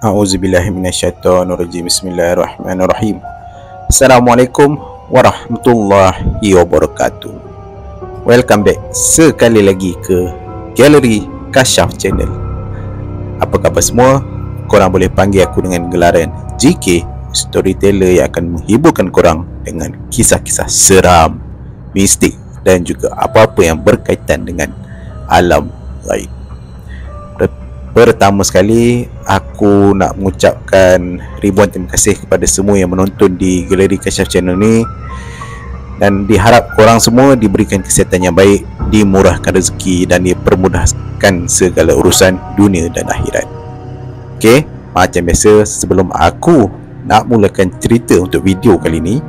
A'udzubillahi minasyaitonirrajim. Bismillahirrahmanirrahim. Assalamualaikum warahmatullahi wabarakatuh. Welcome back sekali lagi ke Galeri Kasyaf Channel. Apa khabar semua? Korang boleh panggil aku dengan gelaran GK, storyteller yang akan menghiburkan korang dengan kisah-kisah seram, mistik dan juga apa-apa yang berkaitan dengan alam gaib. Pertama sekali, aku nak mengucapkan ribuan terima kasih kepada semua yang menonton di Galeri Kasyaf Channel ni, dan diharap korang semua diberikan kesihatan yang baik, dimurahkan rezeki dan dipermudahkan segala urusan dunia dan akhirat. Okey, macam biasa, sebelum aku nak mulakan cerita untuk video kali ni,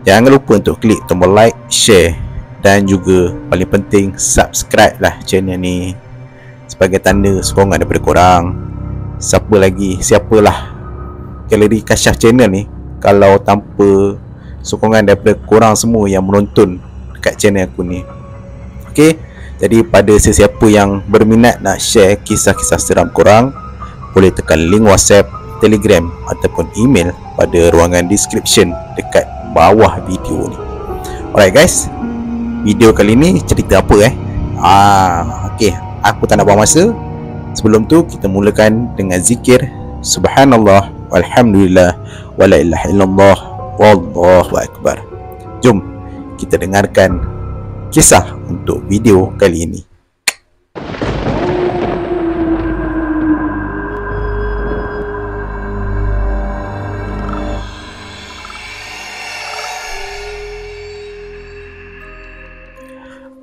jangan lupa untuk klik tombol like, share dan juga paling penting subscribe lah channel ni sebagai tanda sokongan daripada korang. Siapalah Galeri Kasyaf Channel ni kalau tanpa sokongan daripada korang semua yang menonton dekat channel aku ni. Okey, jadi pada sesiapa yang berminat nak share kisah-kisah seram korang, boleh tekan link WhatsApp, Telegram ataupun email pada ruangan description dekat bawah video ni. Alright guys, video kali ni cerita apa okey, aku tak nak buang masa. Sebelum tu kita mulakan dengan zikir subhanallah walhamdulillah wala ilaha illallah wallahu akbar. Jom kita dengarkan kisah untuk video kali ini.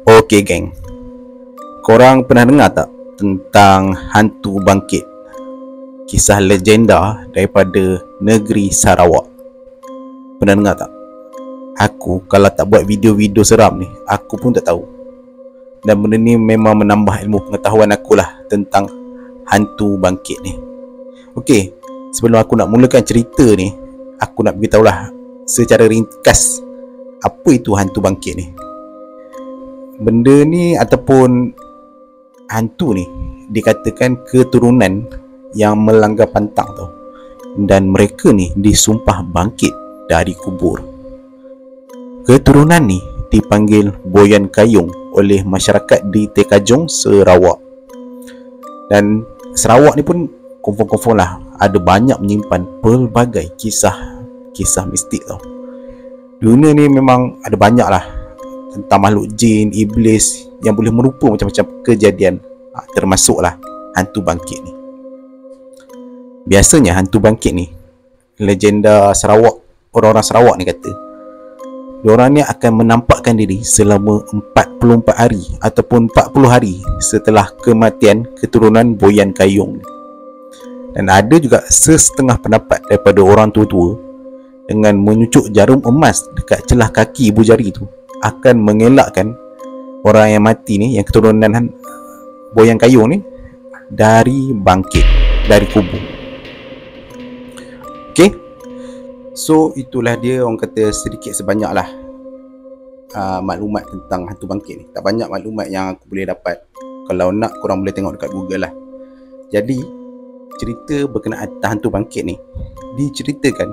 Okey geng, korang pernah dengar tak tentang hantu bangkit? Kisah legenda daripada negeri Sarawak. Pernah dengar tak? Aku kalau tak buat video-video seram ni, aku pun tak tahu. Dan benda ni memang menambah ilmu pengetahuan aku lah tentang hantu bangkit ni. Okey, sebelum aku nak mulakan cerita ni, aku nak beritahulah secara ringkas apa itu hantu bangkit ni. Benda ni ataupun hantu ni dikatakan keturunan yang melanggar pantang tau. Dan mereka ni disumpah bangkit dari kubur. Keturunan ni dipanggil Boyan Kayung oleh masyarakat di Tekajong, Sarawak. Dan Sarawak ni pun confirm lah ada banyak menyimpan pelbagai kisah mistik tau. Dunia ni memang ada banyak lah tentang makhluk jin, iblis yang boleh merupa macam-macam kejadian, termasuklah hantu bangkit ni. Biasanya hantu bangkit ni, legenda Sarawak, orang-orang Sarawak ni kata, diorang ni akan menampakkan diri selama 44 hari ataupun 40 hari setelah kematian keturunan Boyan Kayung. Dan ada juga setengah pendapat daripada orang tua-tua dengan menyucuk jarum emas dekat celah kaki ibu jari tu akan mengelakkan orang yang mati ni, yang keturunan Boyan Kayung ni, dari bangkit dari kubur. Okay, so itulah dia, orang kata sedikit sebanyak lah maklumat tentang hantu bangkit ni. Tak banyak maklumat yang aku boleh dapat. Kalau nak, korang boleh tengok dekat Google lah. Jadi cerita berkenaan hantu bangkit ni diceritakan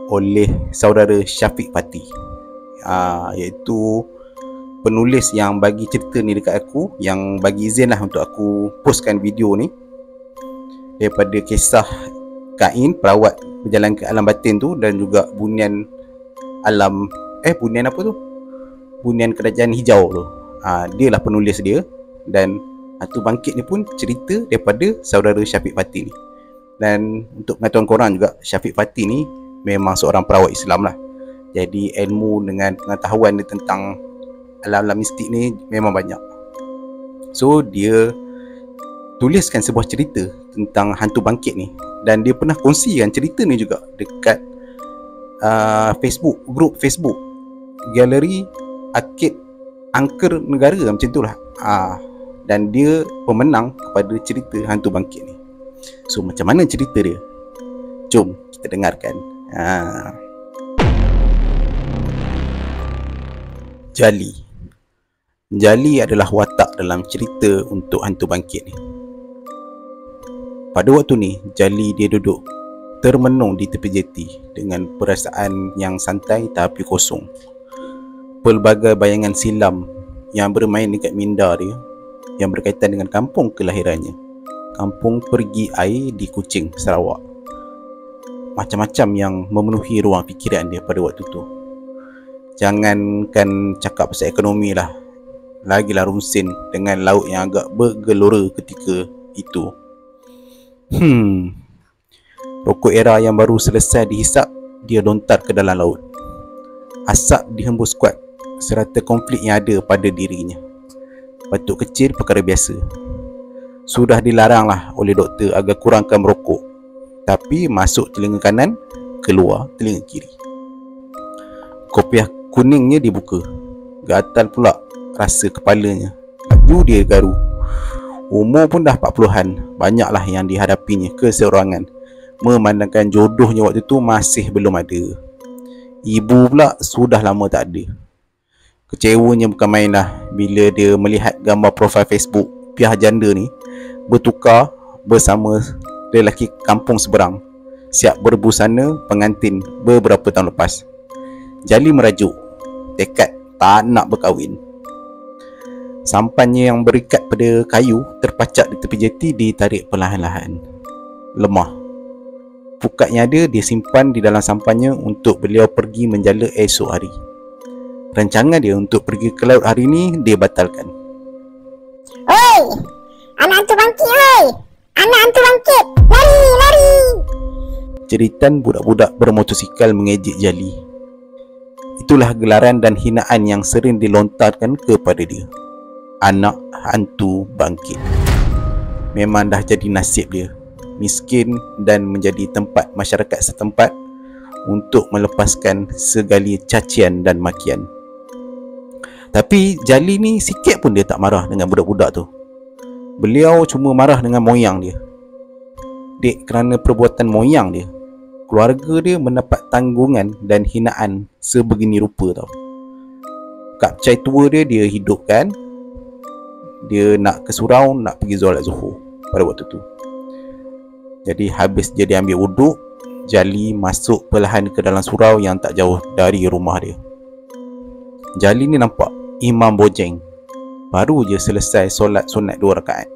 oleh saudara Syafiq Pati, iaitu penulis yang bagi cerita ni dekat aku, yang bagi izin lah untuk aku postkan video ni, daripada kisah Kain, perawat berjalan ke alam batin tu, dan juga bunian alam bunian apa tu, bunian kerajaan hijau tu. Dia lah penulis dia. Dan hantu bangkit ni pun cerita daripada saudara Syafiq Pati ni. Dan untuk pengetahuan korang juga, Syafiq Pati ni memang seorang perawat Islam lah. Jadi ilmu dengan pengetahuan dia tentang alam-alam mistik ni memang banyak. So dia tuliskan sebuah cerita tentang hantu bangkit ni, dan dia pernah kongsikan cerita ni juga dekat Facebook, grup Facebook Galeri Akid Angker Negara, macam tu lah. Dan dia pemenang kepada cerita hantu bangkit ni. So macam mana cerita dia? Jom kita dengarkan. Jali adalah watak dalam cerita untuk hantu bangkit ni. Pada waktu ni, Jali dia duduk termenung di tepi jeti dengan perasaan yang santai tapi kosong. Pelbagai bayangan silam yang bermain dekat minda dia yang berkaitan dengan kampung kelahirannya, kampung pergi air di Kuching, Sarawak. Macam-macam yang memenuhi ruang fikiran dia pada waktu tu. Jangankan cakap pasal ekonomi lah, lagilah Rumsin dengan laut yang agak bergelora ketika itu. Rokok era yang baru selesai dihisap, dia lontar ke dalam laut. Asap dihembus kuat serta konflik yang ada pada dirinya. Batuk kecil perkara biasa. Sudah dilaranglah oleh doktor agar kurangkan merokok, tapi masuk telinga kanan, keluar telinga kiri. Kopiah kuningnya dibuka. Gatal pula rasa kepalanya. Laju dia garu. Umur pun dah 40-an. Banyaklah yang dihadapinya keseorangan, memandangkan jodohnya waktu tu masih belum ada. Ibu pula sudah lama tak ada. Kecewanya bukan main lah bila dia melihat gambar profil Facebook Piah janda ni bertukar bersama lelaki kampung seberang, siap berbusana pengantin beberapa tahun lepas. Jali merajuk, tekad tak nak berkahwin. Sampannya yang berikat pada kayu terpacak di tepi jeti ditarik perlahan-lahan. Lemah. Pukat yang ada dia simpan di dalam sampannya untuk beliau pergi menjala esok hari. Rancangan dia untuk pergi ke laut hari ni dia batalkan. Oi, anak hantu bangkit oi. Anak hantu bangkit. Lari, lari. Jeritan budak-budak bermotosikal mengejek Jali. Itulah gelaran dan hinaan yang sering dilontarkan kepada dia. Anak hantu bangkit. Memang dah jadi nasib dia, miskin dan menjadi tempat masyarakat setempat untuk melepaskan segala cacian dan makian. Tapi Jali ni sikit pun dia tak marah dengan budak-budak tu. Beliau cuma marah dengan moyang dia. Dek, kerana perbuatan moyang dia, keluarga dia mendapat tanggungan dan hinaan sebegini rupa tau. Kak Cai tua dia hidupkan. Dia nak ke surau, nak pergi solat Zuhur pada waktu tu. Jadi habis dia ambil wuduk, Jali masuk perlahan ke dalam surau yang tak jauh dari rumah dia. Jali ni nampak Imam Bojeng baru je selesai solat sunat 2 rakaat.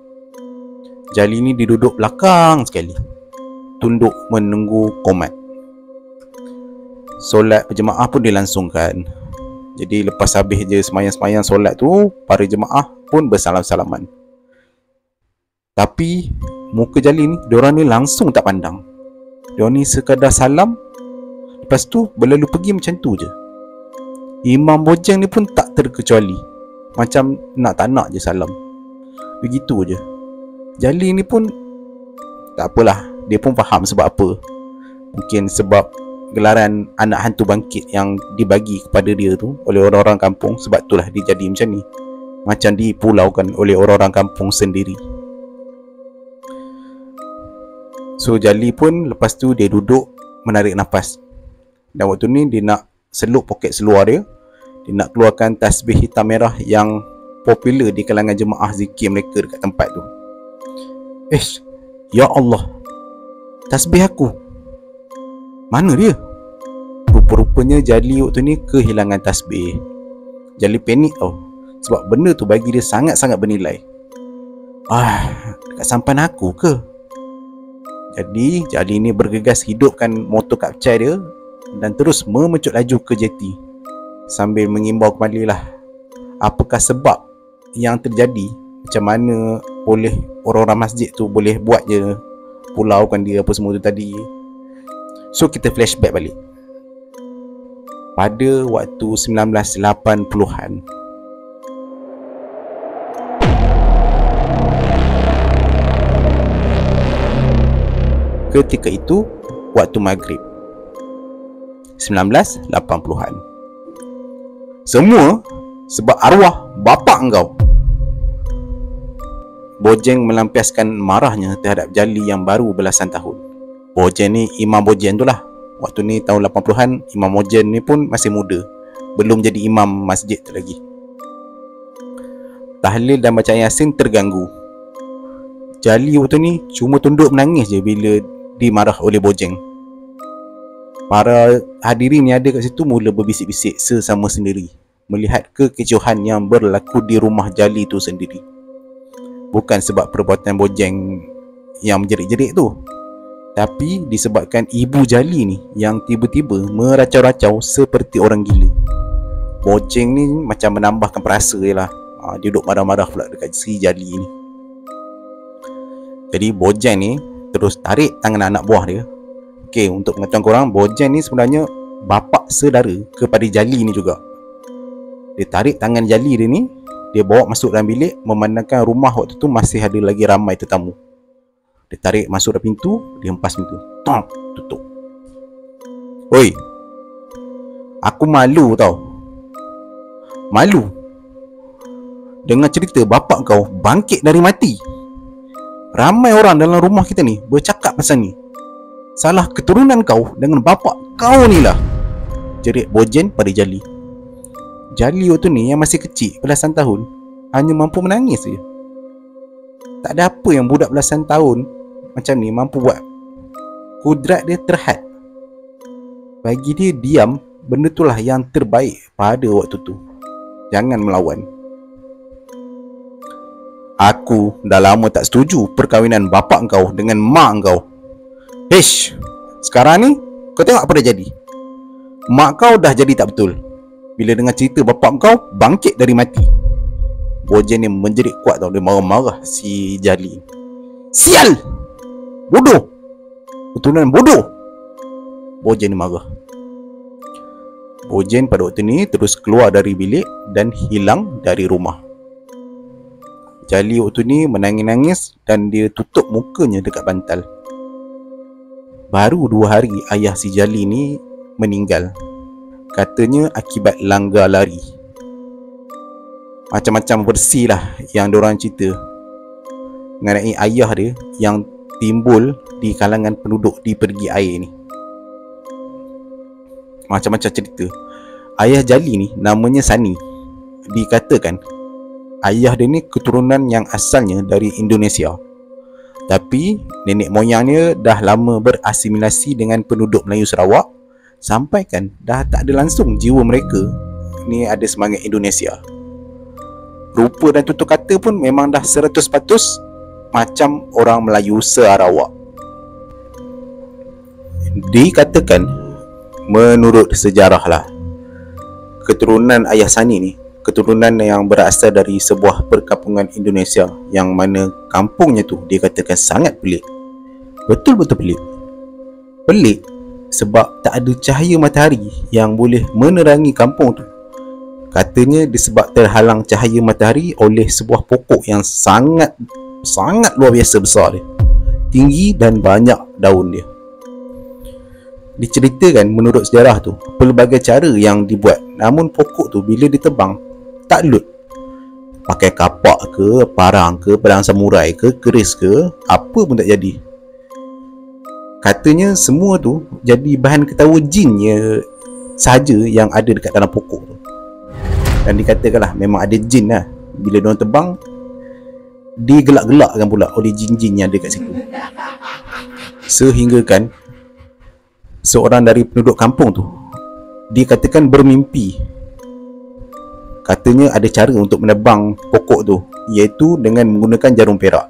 Jali ni diduduk belakang sekali, tunduk menunggu qomat. Solat berjemaah pun dilangsungkan. Jadi lepas habis je semayang-semayang solat tu, para jemaah pun bersalam-salaman. Tapi muka Jali ni, diorang ni langsung tak pandang. Diorang ni sekadar salam, lepas tu berlalu pergi macam tu je. Imam Bojeng ni pun tak terkecuali, macam nak tak nak je salam. Begitu je. Jali ni pun tak apalah, dia pun faham sebab apa. Mungkin sebab gelaran anak hantu bangkit yang dibagi kepada dia tu oleh orang-orang kampung, sebab itulah dia jadi macam ni, macam dipulaukan oleh orang-orang kampung sendiri. So Jali pun lepas tu dia duduk menarik nafas. Dan waktu ni dia nak selup poket seluar dia. Dia nak keluarkan tasbih hitam merah yang popular di kalangan jemaah zikir mereka dekat tempat tu. Ya Allah, tasbih aku mana dia? Rupa-rupanya Jali waktu ni kehilangan tasbih. Jali panik tau, sebab benda tu bagi dia sangat-sangat bernilai. Dekat sampan aku ke? Jadi Jali ni bergegas hidupkan motor kapcai dia dan terus memecut laju ke jeti sambil mengimbau kembali lah apakah sebab yang terjadi, macam mana boleh orang-orang masjid tu boleh buat je pulaukan dia apa semua tu tadi. So kita flashback balik pada waktu 1980-an. Ketika itu waktu maghrib 1980-an. Semua sebab arwah bapak engkau. Bojeng melampiaskan marahnya terhadap Jali yang baru belasan tahun. Bojeng ni Imam Bojeng tu lah. Waktu ni tahun 80-an, Imam Bojeng ni pun masih muda, belum jadi imam masjid tu lagi. Tahlil dan bacaan Yasin terganggu. Jali waktu ni cuma tunduk menangis je bila dimarah oleh bojeng. Para hadirin yang ada kat situ mula berbisik-bisik sesama sendiri melihat kekecohan yang berlaku di rumah Jali tu sendiri. Bukan sebab perbuatan bojeng yang menjerit-jerit tu, tapi disebabkan ibu Jali ni yang tiba-tiba meracau-racau seperti orang gila. Bojeng ni macam menambahkan perasa je lah. Dia duduk marah-marah pula dekat si Jali ni. Jadi bojeng ni terus tarik tangan anak buah dia. Okey, untuk pengetahuan korang, bojeng ni sebenarnya bapa saudara kepada Jali ni juga. Dia tarik tangan Jali dia ni, dia bawa masuk dalam bilik, memandangkan rumah waktu tu masih ada lagi ramai tetamu. Dia tarik masuk dalam pintu, dia hempas pintu. Tong, tutup. Oi, aku malu tau. Malu dengan cerita bapak kau bangkit dari mati. Ramai orang dalam rumah kita ni bercakap pasal ni. Salah keturunan kau dengan bapak kau ni lah, jerit bojeng pada Jali. Jali waktu ni yang masih kecil, belasan tahun, hanya mampu menangis je. Tak ada apa yang budak belasan tahun macam ni mampu buat. Kudrat dia terhad. Bagi dia diam, benda itulah yang terbaik pada waktu tu. Jangan melawan. Aku dah lama tak setuju perkahwinan bapak kau dengan mak kau. Hish, sekarang ni kau tengok apa dah jadi. Mak kau dah jadi tak betul bila dengar cerita bapak kau bangkit dari mati. Bojeng ni menjerit kuat tau. Dia marah-marah si Jali. Sial, bodoh, keturunan bodoh. Bojeng ni marah. Bojeng pada waktu ni terus keluar dari bilik dan hilang dari rumah. Jali waktu ni menangis-nangis dan dia tutup mukanya dekat bantal. Baru 2 hari ayah si Jali ni meninggal. Katanya akibat langgar lari. Macam-macam versi lah yang diorang cerita mengenai ayah dia yang timbul di kalangan penduduk di perigi air ni. Macam-macam cerita. Ayah Jali ni namanya Sani. Dikatakan ayah dia ni keturunan yang asalnya dari Indonesia, tapi nenek moyangnya dah lama berasimilasi dengan penduduk Melayu Sarawak, sampai kan dah tak ada langsung jiwa mereka ni ada semangat Indonesia. Rupa dan tutur kata pun memang dah 100% macam orang Melayu Sarawak. Dikatakan menurut sejarah lah, keturunan ayah Sani ni keturunan yang berasal dari sebuah perkampungan Indonesia yang mana kampungnya tu dikatakan sangat pelik. Betul-betul pelik. Pelik sebab tak ada cahaya matahari yang boleh menerangi kampung tu. Katanya disebab terhalang cahaya matahari oleh sebuah pokok yang sangat luar biasa besar dia. Tinggi dan banyak daun dia. Diceritakan menurut sejarah tu, pelbagai cara yang dibuat, namun pokok tu bila ditebang tak lut. Pakai kapak ke, parang ke, pedang samurai ke, keris ke, apa pun tak jadi. Katanya semua tu jadi bahan ketawa jinnya sahaja yang ada dekat dalam pokok tu. Dan dikatakanlah memang ada jin lah. Bila diorang tebang, digelak-gelakkan pula oleh jin-jin yang ada kat situ. Sehingga kan seorang dari penduduk kampung tu dikatakan bermimpi. Katanya ada cara untuk menebang pokok tu, iaitu dengan menggunakan jarum perak.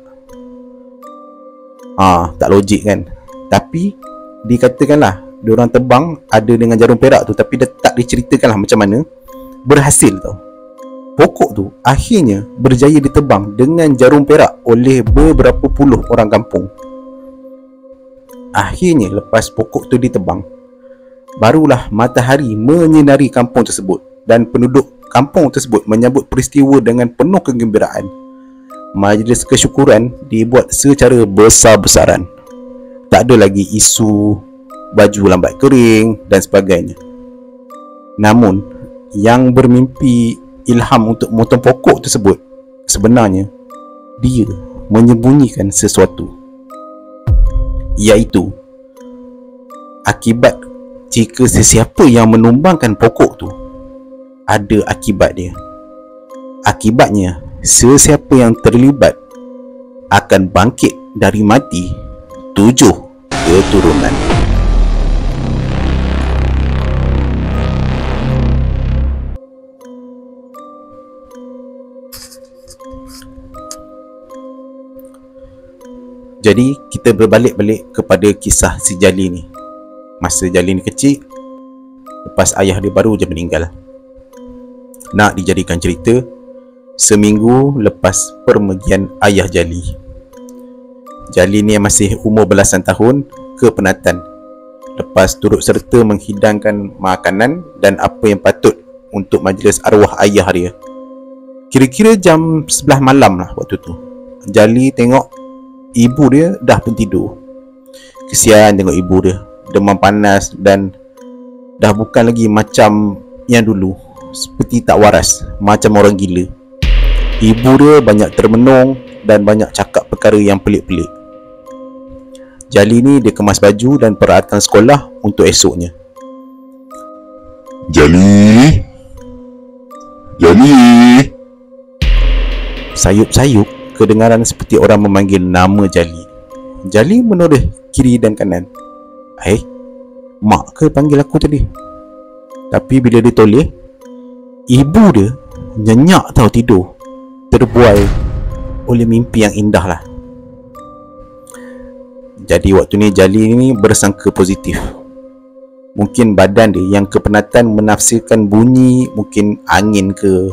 Tak logik kan? Tapi dikatakanlah diorang tebang ada dengan jarum perak tu, tapi dia tak diceritakanlah macam mana berhasil tau. Pokok tu akhirnya berjaya ditebang dengan jarum perak oleh beberapa puluh orang kampung. Akhirnya lepas pokok tu ditebang, barulah matahari menyinari kampung tersebut dan penduduk kampung tersebut menyambut peristiwa dengan penuh kegembiraan. Majlis kesyukuran dibuat secara besar-besaran. Tak ada lagi isu baju lambat kering dan sebagainya. Namun yang bermimpi ilham untuk memotong pokok tersebut, sebenarnya dia menyembunyikan sesuatu, iaitu akibat jika sesiapa yang menumbangkan pokok tu, ada akibat dia. Akibatnya, sesiapa yang terlibat akan bangkit dari mati 7 keturunan. Jadi kita berbalik-balik kepada kisah si Jali ni. Masa Jali ni kecil, lepas ayah dia baru je meninggal. Nak dijadikan cerita seminggu lepas permergian ayah Jali. Jali ni masih umur belasan tahun ke penatan, lepas turut serta menghidangkan makanan dan apa yang patut untuk majlis arwah ayah dia. Kira-kira jam 11 malam lah waktu tu. Jali tengok ibu dia dah pun tidur. Kesian tengok ibu dia, demam panas dan dah bukan lagi macam yang dulu, seperti tak waras, macam orang gila. Ibu dia banyak termenung dan banyak cakap perkara yang pelik-pelik. Jali ni dia kemas baju dan peralatan sekolah untuk esoknya. Jali. Sayup-sayup kedengaran seperti orang memanggil nama Jali. Jali menoleh kiri dan kanan. Mak ke panggil aku tadi? Tapi bila dia toleh, ibu dia nyenyak tau tidur, terbuai oleh mimpi yang indah lah. Jadi waktu ni Jali ni bersangka positif. Mungkin badan dia yang kepenatan menafsirkan bunyi, mungkin angin ke,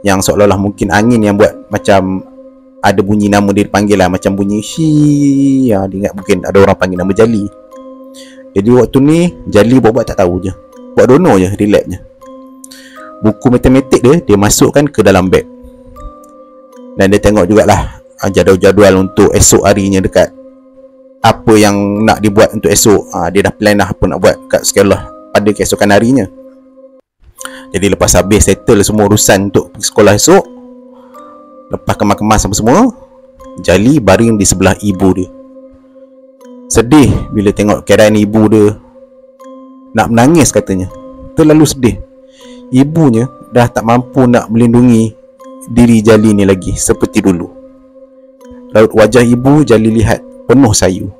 yang seolah-olah mungkin angin yang buat macam ada bunyi nama dia dipanggil lah, macam bunyi hi. Dia ingat mungkin ada orang panggil nama Jali. Jadi waktu ni Jali buat-buat tak tahu je, buat dono je, relax je. Buku matematik dia masukkan ke dalam beg. Dan dia tengok jugalah jadual-jadual untuk esok harinya dekat apa yang nak dibuat untuk esok. Dia dah plan lah apa nak buat kat sekolah pada keesokan harinya. Jadi lepas habis settle semua urusan untuk pergi sekolah esok, lepas kemas-kemas apa semua, Jali baring di sebelah ibu dia. Sedih bila tengok keadaan ibu dia, nak menangis katanya. Terlalu sedih. Ibunya dah tak mampu nak melindungi diri Jali ni lagi seperti dulu. Raut wajah ibu Jali lihat penuh sayu.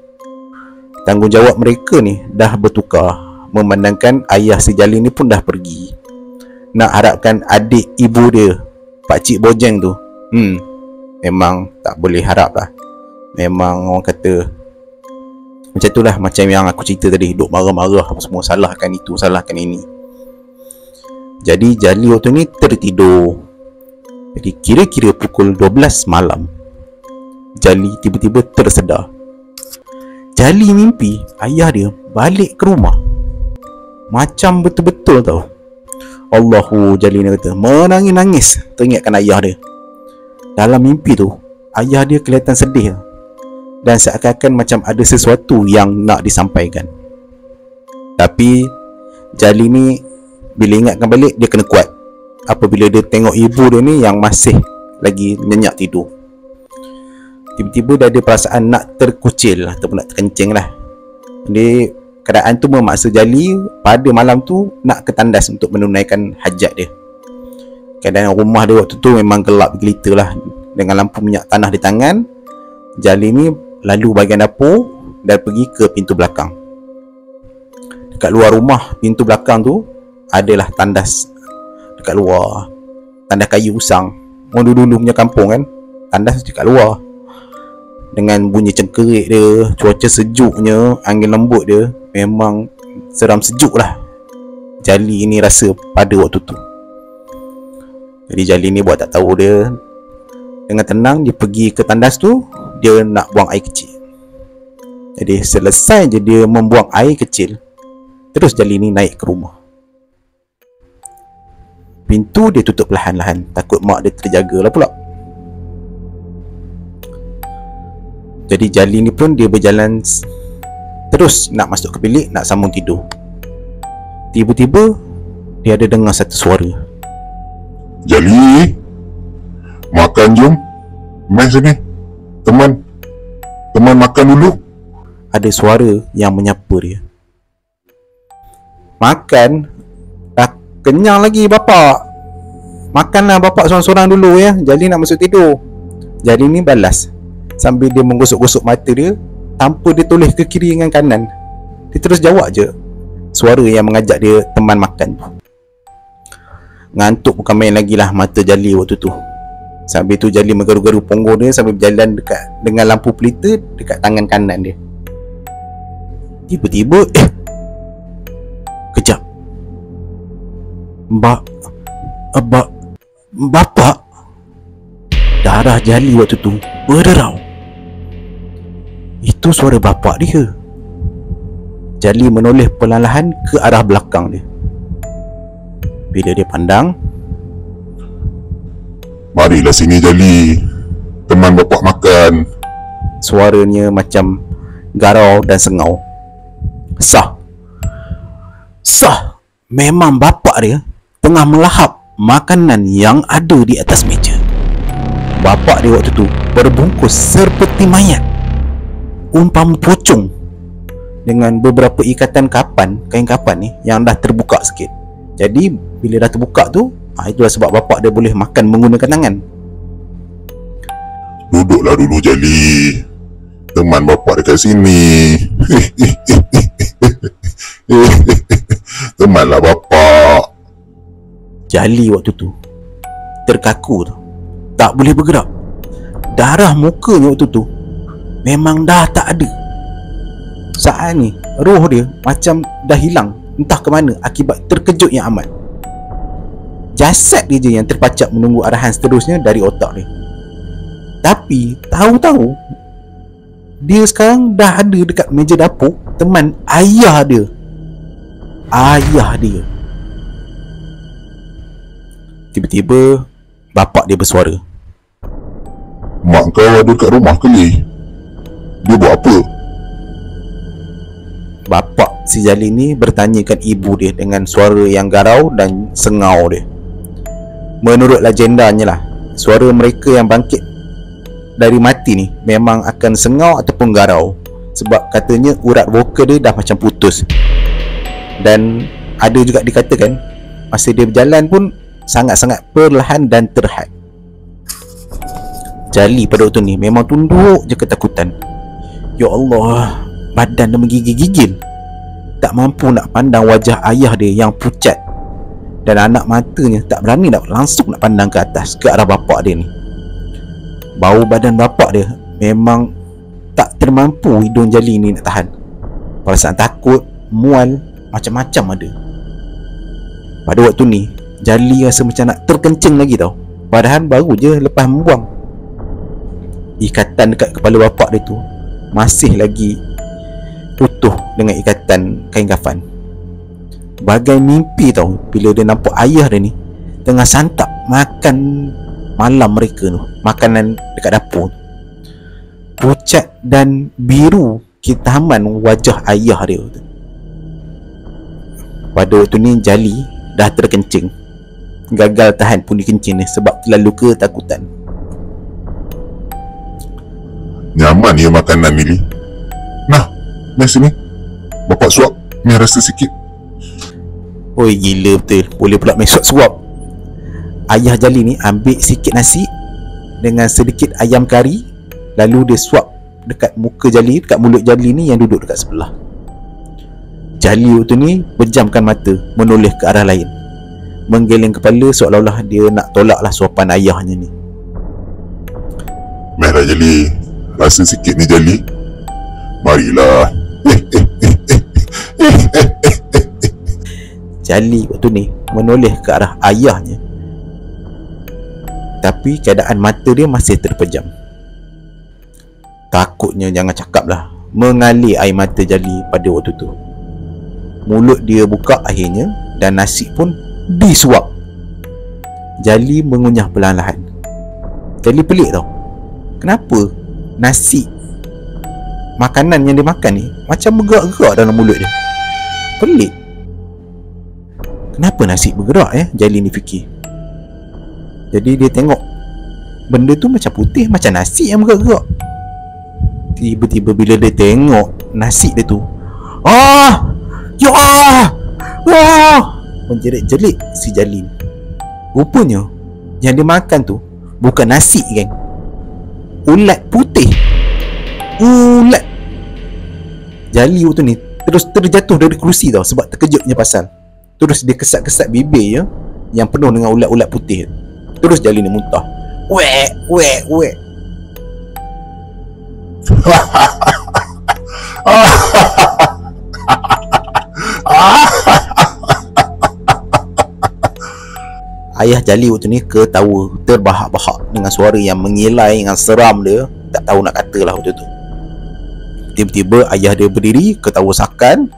Tanggungjawab mereka ni dah bertukar, memandangkan ayah si Jali ni pun dah pergi. Nak harapkan adik ibu dia, pakcik Bojeng tu, memang tak boleh harap lah. Memang orang kata macam tu lah, macam yang aku cerita tadi, duk marah-marah apa semua, salahkan itu, salahkan ini. Jadi Jali waktu ni tertidur. Jadi kira-kira pukul 12 malam, Jali tiba-tiba tersedar. Jali mimpi ayah dia balik ke rumah. Macam betul-betul tau. Allahu, Jali ni kata, menangis-nangis teringatkan ayah dia. Dalam mimpi tu, ayah dia kelihatan sedih dan seakan-akan macam ada sesuatu yang nak disampaikan. Tapi Jali ni bila ingatkan balik, dia kena kuat apabila dia tengok ibu dia ni yang masih lagi nyenyak tidur. Tiba-tiba dia ada perasaan nak terkucil ataupun nak terkencing lah. Jadi keadaan tu memaksa Jali pada malam tu nak ke tandas untuk menunaikan hajat dia. Keadaan rumah dia waktu tu memang gelap gelita lah, dengan lampu minyak tanah di tangan. Jali ni lalu bahagian dapur dan pergi ke pintu belakang. Dekat luar rumah, pintu belakang tu adalah tandas dekat luar. Tandas kayu usang. Orang dulu punya kampung kan, tandas dekat luar. Dengan bunyi cengkerik dia, cuaca sejuknya, angin lembut dia, memang seram sejuk lah Jali ni rasa pada waktu tu. Jadi Jali ni buat tak tahu, dia dengan tenang dia pergi ke tandas tu, dia nak buang air kecil. Jadi selesai je dia membuang air kecil, terus Jali ni naik ke rumah. Pintu dia tutup perlahan-lahan, takut mak dia terjaga lah pula. Jadi Jali ni pun dia berjalan terus nak masuk ke bilik, nak sambung tidur. Tiba-tiba dia ada dengar satu suara. Jali, makan jom. Main sini. Teman makan dulu. Ada suara yang menyapa dia. Makan? Dah kenyang lagi bapak. Makanlah bapak seorang-seorang dulu ya. Jali nak masuk tidur. Jali ni balas. Sambil dia menggosok-gosok mata dia tanpa dia toleh ke kiri dengan kanan. Dia terus jawab je suara yang mengajak dia teman makan tu. Ngantuk bukan main lagi lah mata Jali waktu tu. Sambil tu Jali menggaru-garu ponggol dia sambil berjalan dekat dengan lampu pelita dekat tangan kanan dia. Tiba-tiba kejap. Bapak. Darah Jali waktu tu berderau. Itu suara bapak dia. Jali menoleh perlahan-lahan ke arah belakang dia. Bila dia pandang, Marilah sini Jali, teman bapak makan. suaranya macam garau dan sengau. Sah. Memang bapak dia tengah melahap makanan yang ada di atas meja. Bapak dia waktu tu berbungkus seperti mayat, umpama pocong, dengan beberapa ikatan kain kapan ni yang dah terbuka sikit. Jadi bila dah terbuka tu, itulah sebab bapak dia boleh makan menggunakan tangan. Duduklah dulu Jali, teman bapak dekat sini. Temanlah bapak. Jali waktu tu terkaku tu, tak boleh bergerak. Darah mukanya waktu tu memang dah tak ada. Saat ni roh dia macam dah hilang, entah ke mana akibat terkejut yang amat. Jasad dia je yang terpacak menunggu arahan seterusnya dari otak dia. Tapi tahu-tahu dia sekarang dah ada dekat meja dapur teman ayah dia. Tiba-tiba bapak dia bersuara. Mak kau ada kat rumah ke ni? Dia buat apa? Bapak si Jali ni bertanyakan ibu dia dengan suara yang garau dan sengau dia. Menurut legendanya lah, suara mereka yang bangkit dari mati ni memang akan sengau ataupun garau, sebab katanya urat vokal dia dah macam putus. Dan ada juga dikatakan masa dia berjalan pun sangat-sangat perlahan dan terhad. Jali pada waktu ni memang tunduk je ketakutan. Ya Allah, badan dia menggigil-gigil, tak mampu nak pandang wajah ayah dia yang pucat, dan anak matanya tak berani nak langsung nak pandang ke atas ke arah bapak dia ni. Bau badan bapak dia memang tak termampu hidung Jali ni nak tahan. Perasaan takut, mual, macam-macam ada. Pada waktu ni Jali rasa macam nak terkencing lagi tau, padahal baru je lepas membuang. Ikatan dekat kepala bapak dia tu masih lagi utuh dengan ikatan kain kafan. Bagai mimpi tau bila dia nampak ayah dia ni tengah santap makan malam mereka tu, makanan dekat dapur. Pucat dan biru kitaman wajah ayah dia tu. Pada waktu ni Jali dah terkencing, gagal tahan pun dikencing ni sebab terlalu ketakutan. Nyaman ya makanan ni. Nah, mari sini. Bapak suap, mari rasa sikit. Oi, gila betul, boleh pula main suap-suap. Ayah Jali ni ambil sikit nasi dengan sedikit ayam kari, lalu dia suap dekat muka Jali, dekat mulut Jali ni yang duduk dekat sebelah. Jali waktu ni berjamkan mata, menoleh ke arah lain, menggeleng kepala seolah-olah dia nak tolaklah suapan ayahnya ni. Merah Jali, rasa sikit ni Jali. Marilah. Jali waktu ni menoleh ke arah ayahnya, tapi keadaan mata dia masih terpejam. Takutnya jangan cakap lah, mengalir air mata Jali pada waktu tu. Mulut dia buka akhirnya dan nasi pun disuap. Jali mengunyah perlahan-lahan. Jali pelik tau, kenapa nasi, makanan yang dia makan ni macam bergerak-gerak dalam mulut dia. Pelik. Kenapa nasi bergerak Jali ni fikir. Jadi dia tengok benda tu macam putih, macam nasi yang bergerak. Tiba-tiba bila dia tengok nasi dia tu, ya Allah, menjerit-jerit si Jali. Rupanya yang dia makan tu bukan nasi, geng. Ulat putih. Ulat Jali waktu ni terus terjatuh dari kerusi tau, sebab terkejutnya pasal. Terus dia kesat-kesat bibir ya, yang penuh dengan ulat-ulat putih. Terus Jali ni muntah. Wek, wek, wek. Ayah Jali waktu ni ketawa terbahak-bahak dengan suara yang mengilai, dengan seram dia. Tak tahu nak kata lah waktu tu. Tiba-tiba ayah dia berdiri, ketawa sakan.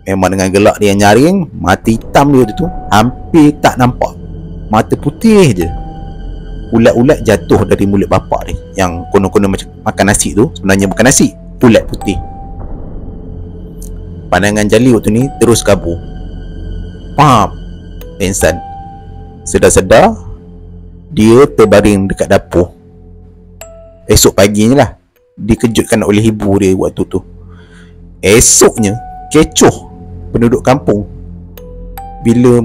Memang dengan gelak dia nyaring. Mata hitam dia tu hampir tak nampak, mata putih je. Ulat-ulat jatuh dari mulut bapak dia, yang konon-konon macam makan nasi tu, sebenarnya bukan nasi, ulat putih. Pandangan Jali waktu ni terus kabur. Pam, pengsan. Sedar-sedar dia terbaring dekat dapur. Esok paginya lah dikejutkan oleh ibu dia waktu tu. Esoknya kecoh penduduk kampung bila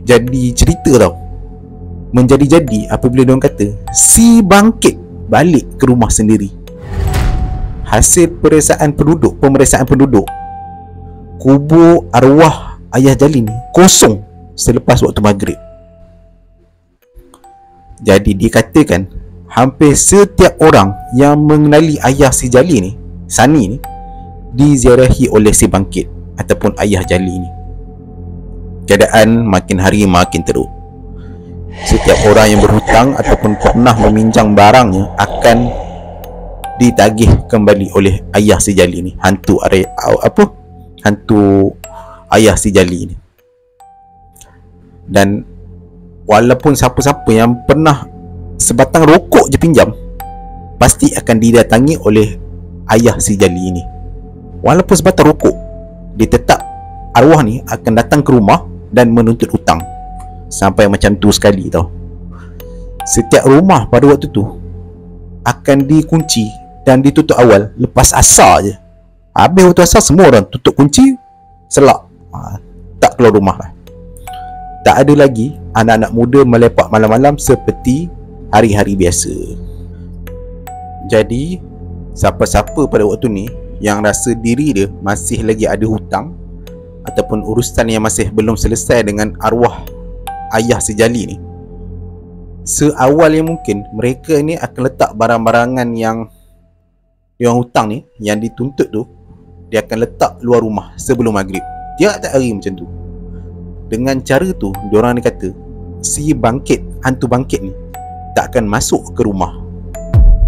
jadi cerita tau. Menjadi-jadi apabila diorang kata si bangkit balik ke rumah sendiri. Hasil pemeriksaan penduduk, kubur arwah ayah Jali ni kosong selepas waktu maghrib. Jadi dikatakan hampir setiap orang yang mengenali ayah si Jali ni, Sani ni, diziarahi oleh si bangkit ataupun ayah Jali ni. Keadaan makin hari makin teruk. Setiap orang yang berhutang ataupun pernah meminjam barangnya akan ditagih kembali oleh ayah si Jali ni, hantu ayah si Jali ni. Dan walaupun siapa-siapa yang pernah sebatang rokok je pinjam, pasti akan didatangi oleh ayah si Jali ni. Walaupun sebatang rokok, dia tetap, arwah ni akan datang ke rumah dan menuntut hutang. Sampai macam tu sekali tau. Setiap rumah pada waktu tu akan dikunci dan ditutup awal lepas asar je. Habis waktu asar semua orang tutup kunci, selak, tak keluar rumah lah. Tak ada lagi anak-anak muda melepak malam-malam seperti hari-hari biasa. Jadi siapa-siapa pada waktu ni yang rasa diri dia masih lagi ada hutang ataupun urusan yang masih belum selesai dengan arwah ayah si Jali ni, seawal yang mungkin mereka ni akan letak barang-barangan yang hutang ni, yang dituntut tu, dia akan letak luar rumah sebelum maghrib. Tiap hari macam tu. Dengan cara tu, diorang ni kata si bangkit, hantu bangkit ni tak akan masuk ke rumah.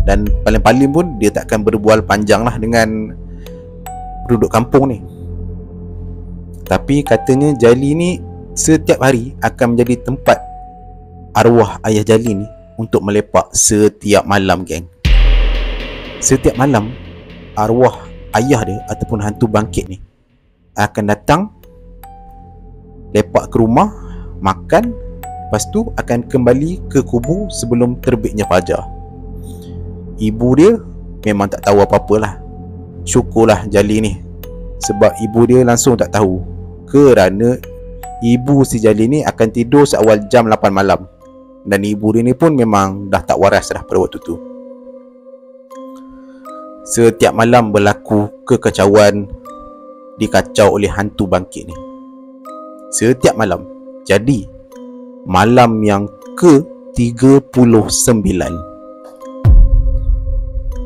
Dan paling-paling pun dia tak akan berbual panjang lah dengan penduduk kampung ni. Tapi katanya Jali ni setiap hari akan menjadi tempat arwah ayah Jali ni untuk melepak setiap malam, geng. Setiap malam arwah ayah dia ataupun hantu bangkit ni akan datang, lepak ke rumah, makan, lepas tu akan kembali ke kubur sebelum terbitnya fajar. Ibu dia memang tak tahu apa-apa lah. Syukurlah Jali ni, sebab ibu dia langsung tak tahu, kerana ibu si Jali ni akan tidur seawal jam 8 malam. Dan ibu dia ni pun memang dah tak waras dah pada waktu tu. Setiap malam berlaku kekacauan, dikacau oleh hantu bangkit ni. Setiap malam. Jadi malam yang ke-39,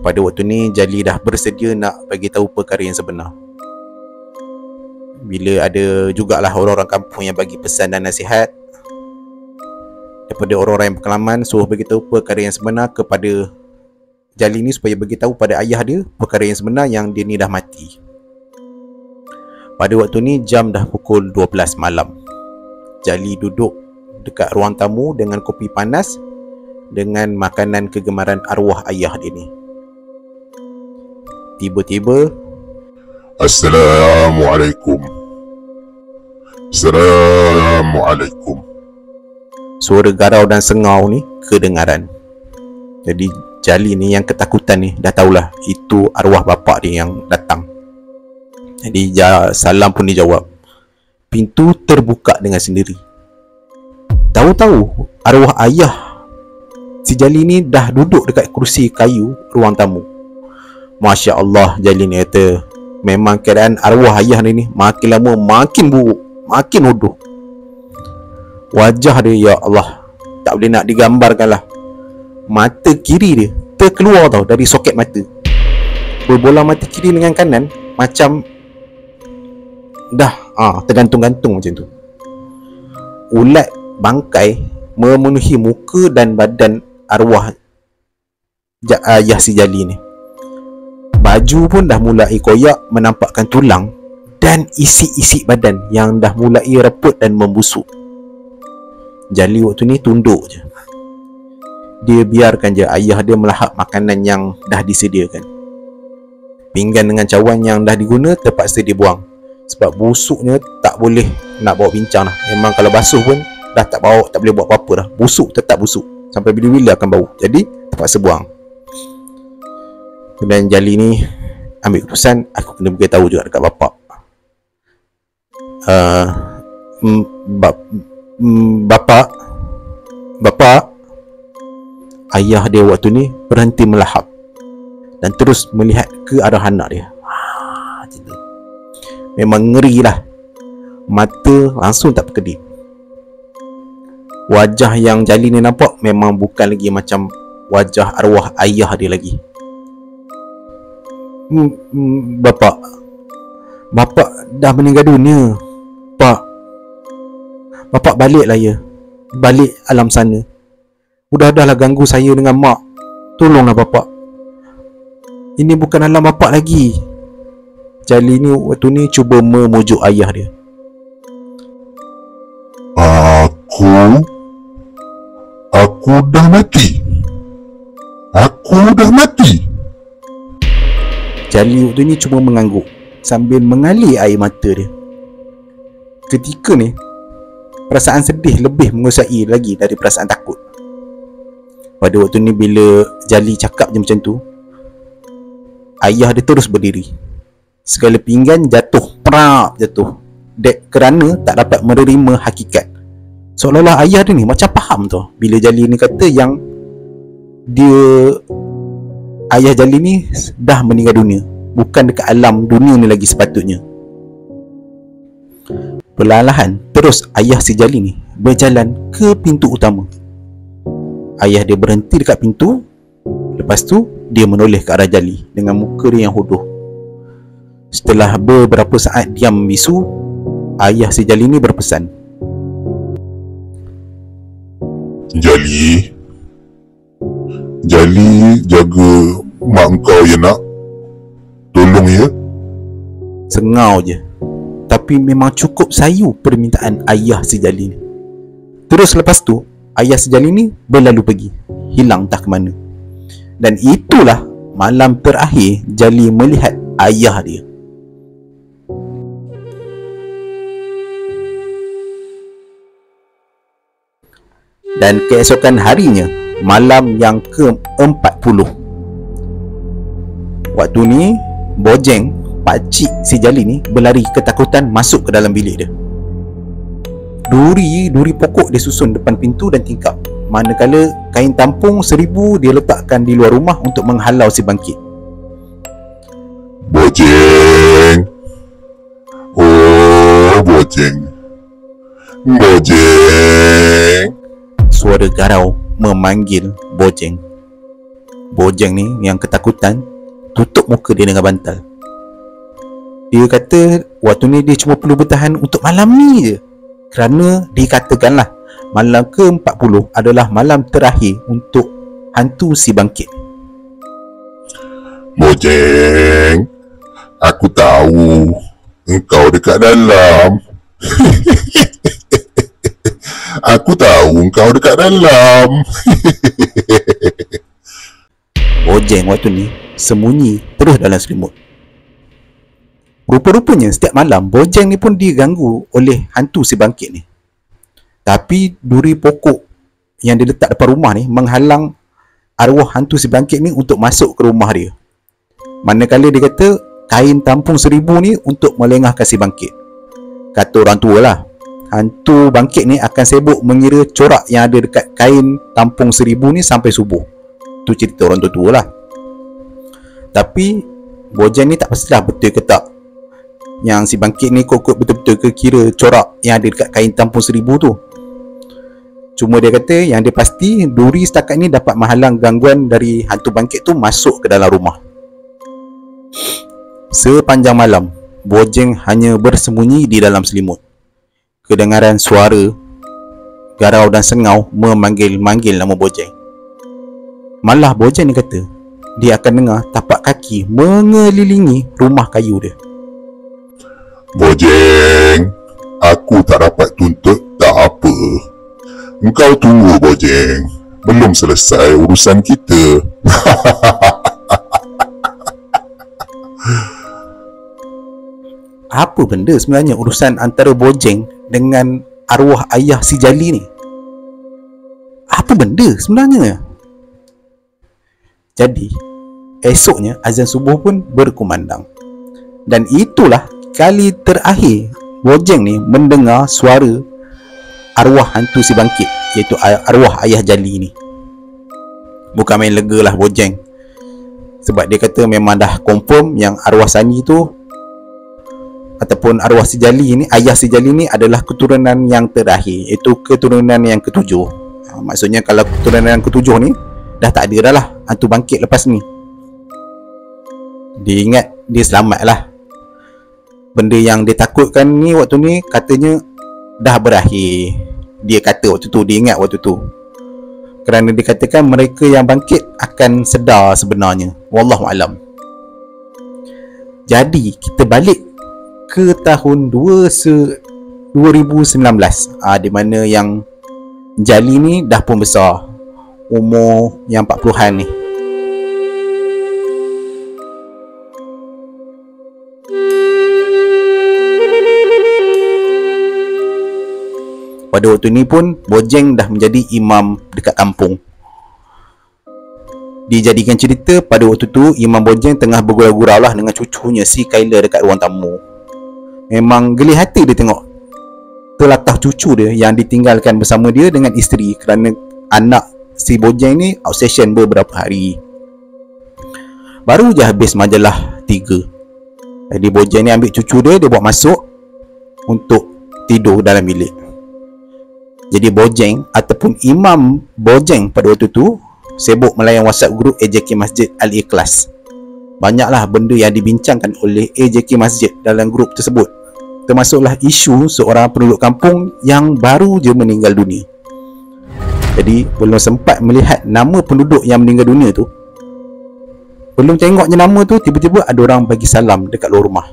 pada waktu ni Jali dah bersedia nak bagi tahu perkara yang sebenar. Bila ada jugalah orang-orang kampung yang bagi pesan dan nasihat daripada orang-orang yang berpengalaman, suruh bagi tahu perkara yang sebenar kepada Jali ni, supaya bagi tahu pada ayah dia perkara yang sebenar, yang dia ni dah mati. Pada waktu ni jam dah pukul 12 malam. Jali duduk dekat ruang tamu dengan kopi panas dengan makanan kegemaran arwah ayah dia ni. Tiba-tiba, Assalamualaikum. Assalamualaikum. suara garau dan sengau ni kedengaran. Jadi Jali ni yang ketakutan ni dah tahulah itu arwah bapak dia yang datang. Jadi salam pun dijawab. Pintu terbuka dengan sendiri. Tahu-tahu arwah ayah Si Jali ni dah duduk dekat kerusi kayu ruang tamu. Masya Allah, Jali ni kata, memang keadaan arwah ayah dia ni makin lama makin buruk, makin hodoh. Wajah dia, ya Allah, tak boleh nak digambarkan lah. Mata kiri dia terkeluar tau dari soket mata. Berbola mata kiri dengan kanan macam dah tergantung-gantung macam tu. Ulat bangkai memenuhi muka dan badan arwah ayah si Jali ni. Baju pun dah mulai koyak, menampakkan tulang dan isi-isi badan yang dah mulai reput dan membusuk. Jali waktu ni tunduk je. Dia biarkan je ayah dia melahap makanan yang dah disediakan. Pinggan dengan cawan yang dah diguna terpaksa dibuang, sebab busuknya tak boleh nak bawa bincang lah. Memang kalau basuh pun dah tak boleh buat apa-apa dah. Busuk tetap busuk, sampai bila-bila akan bau. Jadi terpaksa buang. Dan Jali ni ambil keputusan, aku kena beritahu juga dekat bapak. Bapak, ayah dia waktu ni berhenti melahap dan terus melihat ke arah anak dia. Memang ngeri lah. Mata langsung tak berkedip. Wajah yang Jali ni nampak memang bukan lagi macam wajah arwah ayah dia lagi. Bapak dah meninggal dunia, Pak. Bapak baliklah ya. Balik alam sana. Dah ganggu saya dengan mak. Tolonglah bapak. Ini bukan alam bapak lagi. Jali ni waktu ni cuba memujuk ayah dia. Aku dah mati. Aku dah mati. Jali waktu ni cuma mengangguk sambil mengalir air mata dia. Ketika ni, perasaan sedih lebih menguasai lagi dari perasaan takut. Pada waktu ni bila Jali cakap je macam tu, ayah dia terus berdiri. Segala pinggan jatuh kerana tak dapat menerima hakikat. Seolah-olah ayah dia ni macam faham tau bila Jali ni kata yang ayah Jali ni dah meninggal dunia, bukan dekat alam dunia ni lagi sepatutnya. Perlahan-lahan terus ayah si Jali ni berjalan ke pintu utama. Ayah dia berhenti dekat pintu. Lepas tu dia menoleh ke arah Jali dengan muka dia yang hodoh. Setelah beberapa saat diam bisu, ayah si Jali ni berpesan, Jali, jaga mak engkau ya nak. Tolong ya. Sengau je, tapi memang cukup sayu permintaan ayah si Jali ni. Terus lepas tu ayah si Jali ni berlalu pergi, hilang entah ke mana. Dan itulah malam terakhir Jali melihat ayah dia. Dan keesokan harinya, malam yang ke-40, waktu ni Bojeng, pakcik si Jali ni, berlari ketakutan masuk ke dalam bilik dia. Duri pokok dia susun depan pintu dan tingkap, manakala kain tampung 1000 dia letakkan di luar rumah untuk menghalau si bangkit. Bojeng. Oh, Bojeng. Suara garau memanggil Bojeng. Bojeng ni yang ketakutan tutup muka dia dengan bantal. Dia kata waktu ni dia cuma perlu bertahan untuk malam ni je, kerana dikatakanlah malam ke-40 adalah malam terakhir untuk hantu si bangkit. Bojeng, aku tahu engkau dekat dalam. Aku tahu engkau dekat dalam. Bojeng waktu ni sembunyi terus dalam selimut. Rupa-rupanya setiap malam Bojeng ni pun diganggu oleh hantu si bangkit ni. Tapi duri pokok yang dia letak depan rumah ni menghalang arwah hantu si bangkit ni untuk masuk ke rumah dia. Manakala dia kata kain tampung 1000 ni untuk melengahkan si bangkit. Kata orang tua lah, hantu bangkit ni akan sibuk mengira corak yang ada dekat kain tampung 1000 ni sampai subuh. Tu cerita orang tua lah. Tapi Bojang ni tak pastilah betul ke tak yang si bangkit ni kok betul-betul ke kira corak yang ada dekat kain tampung 1000 tu. Cuma dia kata yang dia pasti duri setakat ni dapat menghalang gangguan dari hantu bangkit tu masuk ke dalam rumah. Sepanjang malam Bojang hanya bersembunyi di dalam selimut. Kedengaran suara garau dan sengau memanggil-manggil nama Bojang. Malah Bojang ni kata dia akan dengar tapak kaki mengelilingi rumah kayu dia. Bojang, aku tak dapat tuntut tak apa. Engkau tunggu Bojang, belum selesai urusan kita. Apa benda sebenarnya urusan antara Bojang dengan arwah ayah si Jali ni? Apa benda sebenarnya? Jadi esoknya azan subuh pun berkumandang. Dan itulah kali terakhir Bojang ni mendengar suara arwah hantu si bangkit, iaitu arwah ayah Jali ni. Bukan main lega lah Bojang, sebab dia kata memang dah confirm yang arwah Sani tu ataupun arwah si Jali ni, ayah si Jali ni adalah keturunan yang terakhir, iaitu keturunan yang ketujuh. Maksudnya kalau keturunan yang ketujuh ni dah tak ada dah lah hantu bangkit lepas ni. Dia ingat dia selamat lah. Benda yang dia takutkan ni waktu ni katanya dah berakhir. Dia kata waktu tu, dia ingat waktu tu, kerana dikatakan mereka yang bangkit akan sedar sebenarnya. Wallahualam. Jadi kita balik ke tahun 2019, di mana yang Jali ni dah pun besar, umur yang 40-an ni. Pada waktu ni pun Bojang dah menjadi imam dekat kampung. Dijadikan cerita, pada waktu tu Imam Bojang tengah bergurau-gurau lah dengan cucunya si Kaila dekat ruang tamu. Memang geli hati dia tengok telatah cucu dia yang ditinggalkan bersama dia dengan isteri, kerana anak si Bojang ni obsession beberapa hari. Baru je habis majalah 3. Jadi Bojang ni ambil cucu dia bawa masuk untuk tidur dalam bilik. Jadi Bojang ataupun Imam Bojang pada waktu tu sibuk melayan WhatsApp group AJK Masjid Al-Ikhlas. Banyaklah benda yang dibincangkan oleh AJK Masjid dalam grup tersebut, termasuklah isu seorang penduduk kampung yang baru je meninggal dunia. Jadi belum sempat melihat nama penduduk yang meninggal dunia tu, belum tengoknya nama tu, tiba-tiba ada orang bagi salam dekat luar rumah.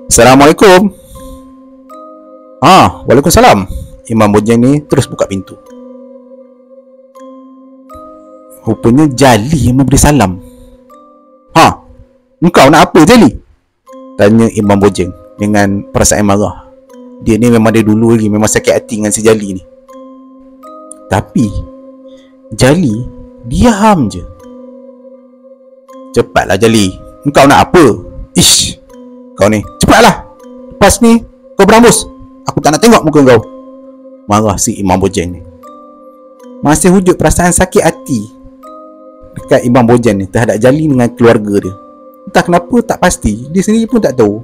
Assalamualaikum. Waalaikumsalam. Imam Bojang ni terus buka pintu. Rupanya Jali yang memberi salam. Engkau nak apa Jali? Tanya Imam Bojang dengan perasaan marah. Dia ni memang dari dulu lagi memang sakit hati dengan si Jali ni. Tapi Jali diam je. Cepatlah Jali, engkau nak apa? Ish, kau ni, cepatlah. Lepas ni kau berambus. Aku tak nak tengok muka kau. Marah si Imam Bojang ni. Masih wujud perasaan sakit hati dekat Imam Bojang ni terhadap Jali dengan keluarga dia. Entah kenapa tak pasti, dia sendiri pun tak tahu.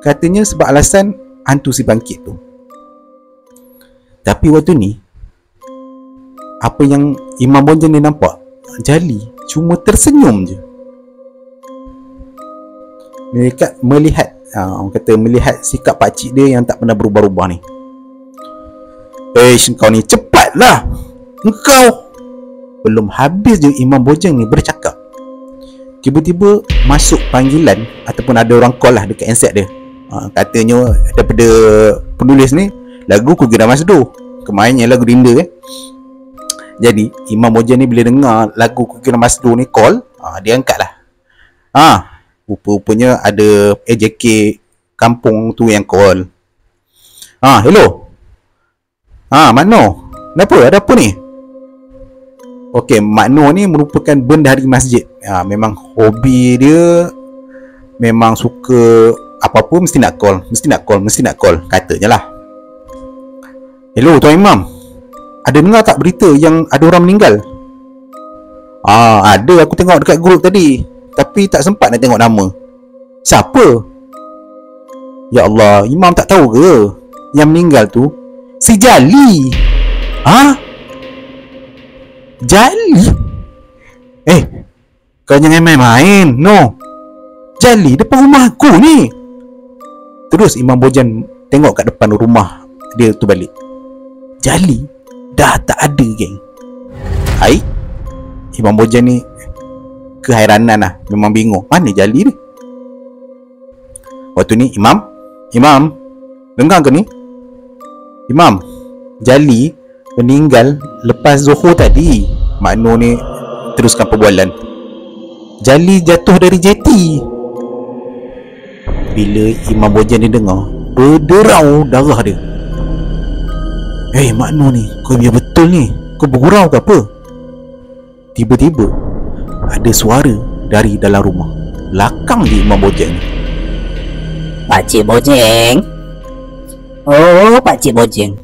Katanya sebab alasan hantu si bangkit tu. Tapi waktu ni, apa yang Imam Bojang ni nampak, Jali cuma tersenyum je. Melihat orang kata melihat sikap pakcik dia yang tak pernah berubah-ubah ni. Engkau ni, cepatlah. Engkau. Belum habis je Imam Bojang ni bercakap, tiba-tiba masuk panggilan ataupun ada orang call lah dekat handset dia. Katanya daripada penulis ni, lagu Kugira Masdo, kemainnya lagu Rinda Jadi Imam Bojang ni bila dengar lagu Kugira Masdo ni call, dia angkat lah. Rupa-rupanya ada AJK kampung tu yang call. Hello. Mak Noh, kenapa? Ada apa ni? Okey, Mak Noh ni merupakan bendahari masjid. Memang hobi dia memang suka apa-apa mesti nak call, katanya lah. Hello Tuan Imam, ada dengar tak berita yang ada orang meninggal? Ada, aku tengok dekat grup tadi, tapi tak sempat nak tengok nama. Siapa? Ya Allah, Imam tak tahu ke yang meninggal tu si Jali? Jali? Kau jangan main-main. No, Jali depan rumah aku ni. Terus Imam Bojan tengok kat depan rumah dia tu balik. Jali dah tak ada, geng. Imam Bojan ni keheranan lah, memang bingung mana Jali ni. Waktu ni Imam dengar ke ni? Imam, Jali meninggal lepas Zuhur tadi. Makno ni teruskan perbualan. Jali jatuh dari jeti. Bila Imam Bojan ni dengar, berderau darah dia. Makno ni, kau biar betul ni, kau bergurau ke apa? Tiba-tiba ada suara dari dalam rumah, belakang di Imam Bojan ni. Pakcik Bojeng. Oh, Pakcik Bojeng.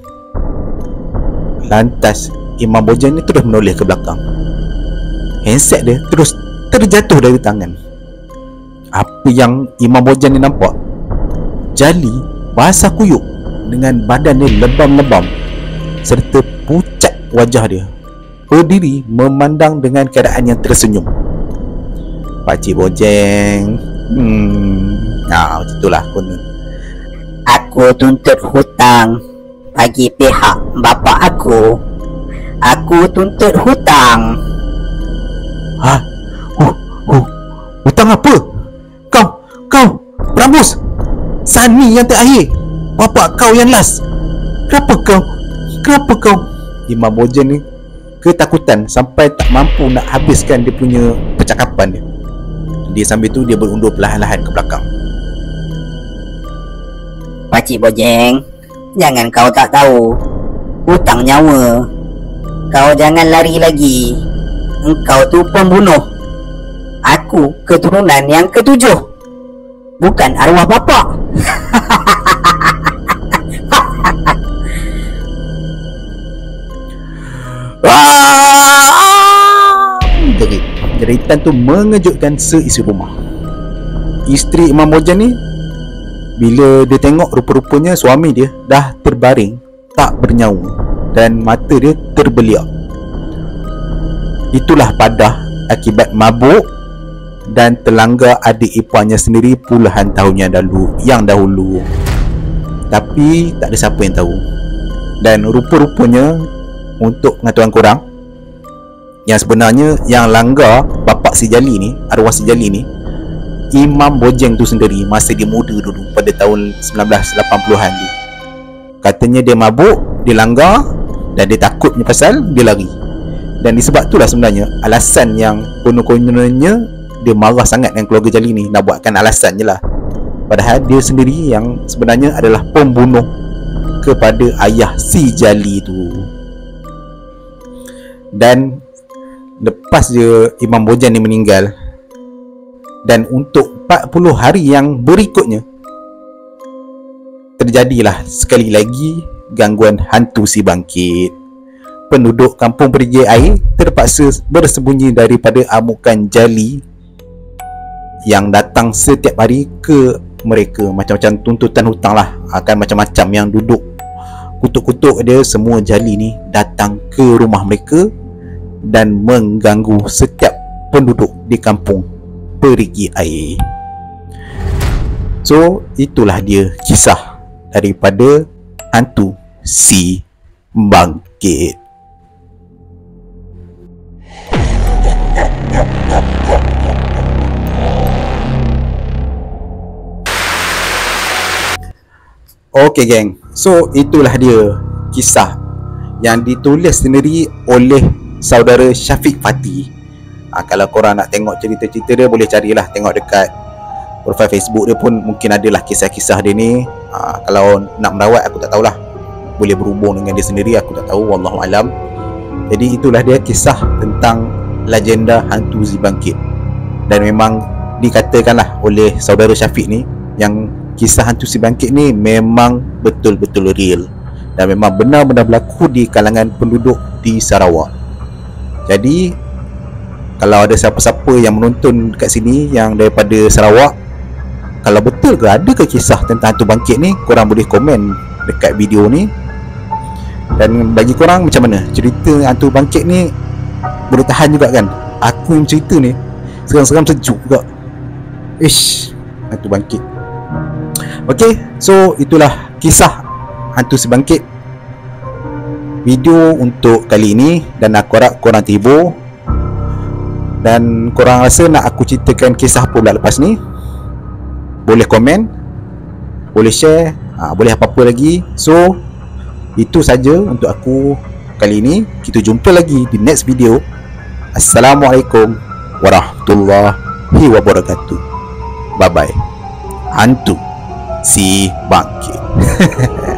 Lantas Imam Bojan ni terus menoleh ke belakang. Handset dia terus terjatuh dari tangan. Apa yang Imam Bojan ni nampak, Jali basah kuyup dengan badan dia lebam-lebam serta pucat wajah dia, berdiri memandang dengan keadaan yang tersenyum. Pakcik Bojeng, macam itulah konon. Aku tuntut hutang bagi pihak bapa aku. Aku tuntut hutang. Hutang apa? Kau Rambus, Sani yang terakhir, bapa kau yang last. Kenapa kau? Imam Bojan ni ketakutan sampai tak mampu nak habiskan dia punya percakapan dia. Dia sambil tu dia berundur perlahan-lahan ke belakang. Pakcik Bojeng, jangan kau tak tahu hutang nyawa. Kau jangan lari lagi. Engkau tu pembunuh. Aku keturunan yang ke-7, bukan arwah bapa. Jeritan tu mengejutkan seisi rumah. Isteri Imam Bojan ni, bila dia tengok rupa-rupanya suami dia dah terbaring tak bernyawa dan mata dia terbeliak. Itulah padah akibat mabuk dan terlanggar adik iparnya sendiri puluhan tahun yang dahulu. Tapi tak ada siapa yang tahu. Dan rupa-rupanya, untuk pengetahuan korang, yang sebenarnya yang langgar bapak si Jali ni, arwah si Jali ni, Imam Bojan tu sendiri masa dia muda dulu pada tahun 1980-an tu. Katanya dia mabuk, dia langgar dan dia takutnya pasal dia lari. Dan disebab itulah sebenarnya alasan yang konon-kononnya dia marah sangat dengan keluarga Jali ni, nak buatkan alasan je lah. Padahal dia sendiri yang sebenarnya adalah pembunuh kepada ayah si Jali tu. Dan lepas dia Imam Bojan ni meninggal, dan untuk 40 hari yang berikutnya, terjadilah sekali lagi gangguan hantu si bangkit. Penduduk kampung Perigi Air terpaksa bersembunyi daripada amukan Jali yang datang setiap hari ke mereka. Macam-macam tuntutan hutang lah, akan macam-macam yang duduk kutuk-kutuk dia. Semua Jali ni datang ke rumah mereka dan mengganggu setiap penduduk di kampung Perigi Air. So itulah dia kisah daripada hantu si bangkit. Okay geng, so itulah dia kisah yang ditulis sendiri oleh saudara Syafiq Fatih. Kalau korang nak tengok cerita-cerita dia, boleh carilah, tengok dekat profil Facebook dia pun mungkin adalah kisah-kisah dia ni. Kalau nak merawat aku tak tahulah, boleh berhubung dengan dia sendiri, aku tak tahu, wallahualam. Jadi itulah dia kisah tentang legenda hantu si bangkit. Dan memang dikatakanlah oleh saudara Syafiq ni yang kisah hantu si bangkit ni memang betul-betul real dan memang benar-benar berlaku di kalangan penduduk di Sarawak. Jadi kalau ada siapa-siapa yang menonton kat sini yang daripada Sarawak, kalau betul ke ada ke kisah tentang hantu bangkit ni, korang boleh komen dekat video ni. Dan bagi korang macam mana cerita hantu bangkit ni, boleh tahan juga kan? Aku yang cerita ni seram-seram sejuk juga. Hantu bangkit. Okay, so itulah kisah hantu si bangkit video untuk kali ini. Dan aku harap korang terhibur. Dan korang rasa nak aku ceritakan kisah pula lepas ni, boleh komen, boleh share, boleh apa-apa lagi. So itu saja untuk aku kali ini. Kita jumpa lagi di next video. Assalamualaikum warahmatullahi wabarakatuh. Bye bye. Hantu si bangkit.